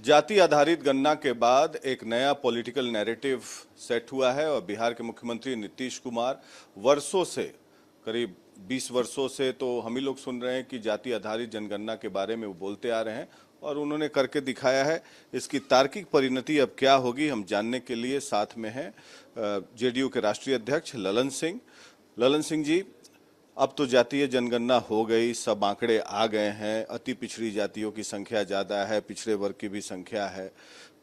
जाति आधारित गणना के बाद एक नया पॉलिटिकल नैरेटिव सेट हुआ है और बिहार के मुख्यमंत्री नीतीश कुमार वर्षों से, करीब 20 वर्षों से तो हम ही लोग सुन रहे हैं कि जाति आधारित जनगणना के बारे में वो बोलते आ रहे हैं और उन्होंने करके दिखाया है। इसकी तार्किक परिणति अब क्या होगी, हम जानने के लिए साथ में हैं जेडीयू के राष्ट्रीय अध्यक्ष ललन सिंह। ललन सिंह जी, अब तो जातीय जनगणना हो गई, सब आंकड़े आ गए हैं, अति पिछड़ी जातियों की संख्या ज़्यादा है, पिछड़े वर्ग की भी संख्या है,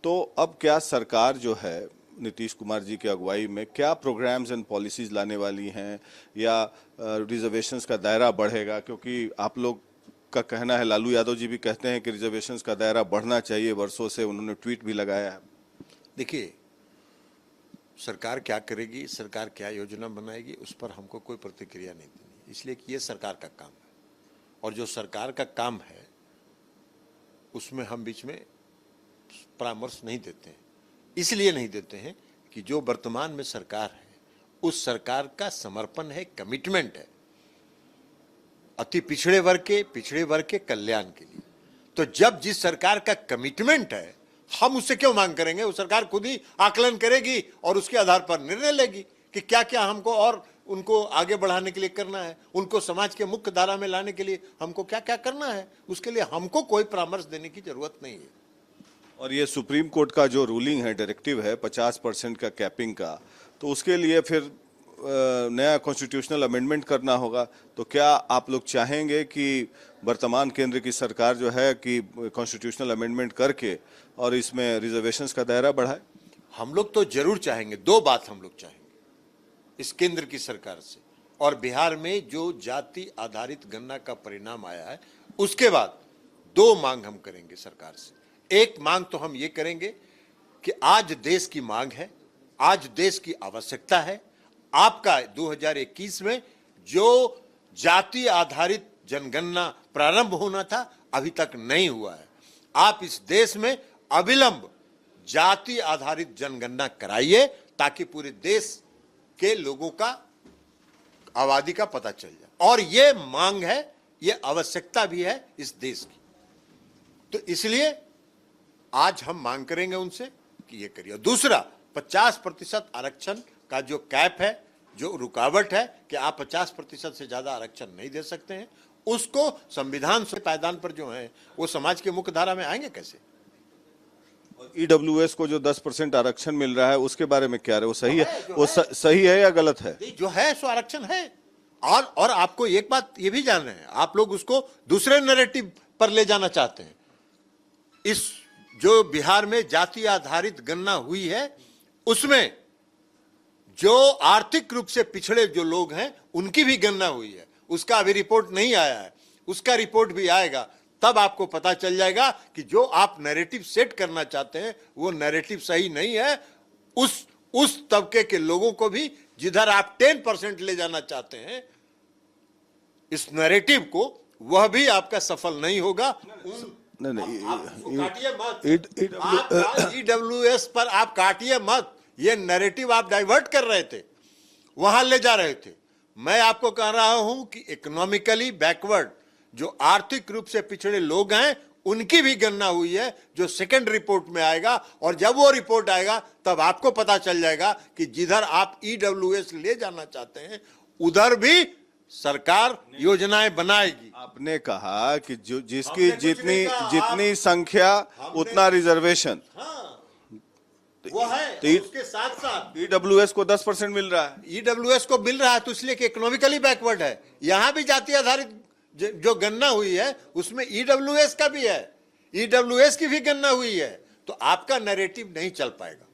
तो अब क्या सरकार जो है नीतीश कुमार जी की अगुवाई में क्या प्रोग्राम्स एंड पॉलिसीज लाने वाली हैं या रिजर्वेशंस का दायरा बढ़ेगा? क्योंकि आप लोग का कहना है, लालू यादव जी भी कहते हैं कि रिजर्वेशंस का दायरा बढ़ना चाहिए, वर्षों से उन्होंने ट्वीट भी लगाया है। देखिए, सरकार क्या करेगी, सरकार क्या योजना बनाएगी, उस पर हमको कोई प्रतिक्रिया नहीं देनी, इसलिए कि ये सरकार का काम है और जो सरकार का काम है उसमें हम बीच में परामर्श नहीं देते हैं। इसलिए नहीं देते हैं कि जो वर्तमान में सरकार है उस सरकार का समर्पण है, कमिटमेंट है अति पिछड़े वर्ग के कल्याण के लिए। तो जब जिस सरकार का कमिटमेंट है हम उससे क्यों मांग करेंगे? वो सरकार खुद ही आकलन करेगी और उसके आधार पर निर्णय लेगी कि क्या क्या हमको और उनको आगे बढ़ाने के लिए करना है, उनको समाज के मुख्य धारा में लाने के लिए हमको क्या क्या करना है। उसके लिए हमको कोई परामर्श देने की जरूरत नहीं है। और ये सुप्रीम कोर्ट का जो रूलिंग है, डायरेक्टिव है 50% का कैपिंग का, तो उसके लिए फिर नया कॉन्स्टिट्यूशनल अमेंडमेंट करना होगा। तो क्या आप लोग चाहेंगे कि वर्तमान केंद्र की सरकार जो है कि कॉन्स्टिट्यूशनल अमेंडमेंट करके और इसमें रिजर्वेशंस का दायरा बढ़ाए? हम लोग तो जरूर चाहेंगे। दो बात हम लोग चाहेंगे इस केंद्र की सरकार से और बिहार में जो जाति आधारित गणना का परिणाम आया है उसके बाद दो मांग हम करेंगे सरकार से। एक मांग तो हम ये करेंगे कि आज देश की मांग है, आज देश की आवश्यकता है। आपका 2021 में जो जाति आधारित जनगणना प्रारंभ होना था अभी तक नहीं हुआ है। आप इस देश में अविलंब जाति आधारित जनगणना कराइए ताकि पूरे देश के लोगों का आबादी का पता चल जाए। और ये मांग है, ये आवश्यकता भी है इस देश की। तो इसलिए आज हम मांग करेंगे उनसे कि ये करिए। दूसरा, 50% आरक्षण का जो कैप है, जो रुकावट है कि आप 50% से ज्यादा आरक्षण नहीं दे सकते हैं, उसको संविधान से पायदान पर जो है वो समाज के मुख्य धारा में आएंगे कैसे? ईडब्ल्यूएस को जो 10% आरक्षण मिल रहा है उसके बारे में क्या है? वो सही है, वो सही है या गलत है? जो है सो आरक्षण है। और आपको एक बात ये भी जान रहे हैं, आप लोग उसको दूसरे नैरेटिव पर ले जाना चाहते हैं। इस जो बिहार में जाति आधारित गणना हुई है उसमें जो आर्थिक रूप से पिछड़े जो लोग हैं उनकी भी गणना हुई है, उसका अभी रिपोर्ट नहीं आया है, उसका रिपोर्ट भी आएगा। तब आपको पता चल जाएगा कि जो आप नैरेटिव सेट करना चाहते हैं वो नैरेटिव सही नहीं है। उस तबके के लोगों को भी जिधर आप 10% ले जाना चाहते हैं इस नैरेटिव को, वह भी आपका सफल नहीं होगा। ईडब्ल्यूएस पर आप काटिए मत, ये नैरेटिव आप डाइवर्ट कर रहे थे, वहां ले जा रहे थे। मैं आपको कह रहा हूं कि इकोनॉमिकली बैकवर्ड जो आर्थिक रूप से पिछड़े लोग हैं उनकी भी गणना हुई है, जो सेकंड रिपोर्ट में आएगा। और जब वो रिपोर्ट आएगा तब आपको पता चल जाएगा कि जिधर आप ईडब्ल्यूएस ले जाना चाहते हैं उधर भी सरकार योजनाएं बनाएगी। आपने कहा कि जो जिसकी जितनी संख्या उतना रिजर्वेशन, वो है। तो उसके साथ साथ ईडब्ल्यूएस को 10% मिल रहा है। ईडब्ल्यूएस को मिल रहा है तो इसलिए कि इकोनॉमिकली बैकवर्ड है। यहां भी जाति आधारित जो गणना हुई है उसमें ईडब्ल्यूएस का भी है, ईडब्ल्यूएस की भी गणना हुई है। तो आपका नैरेटिव नहीं चल पाएगा।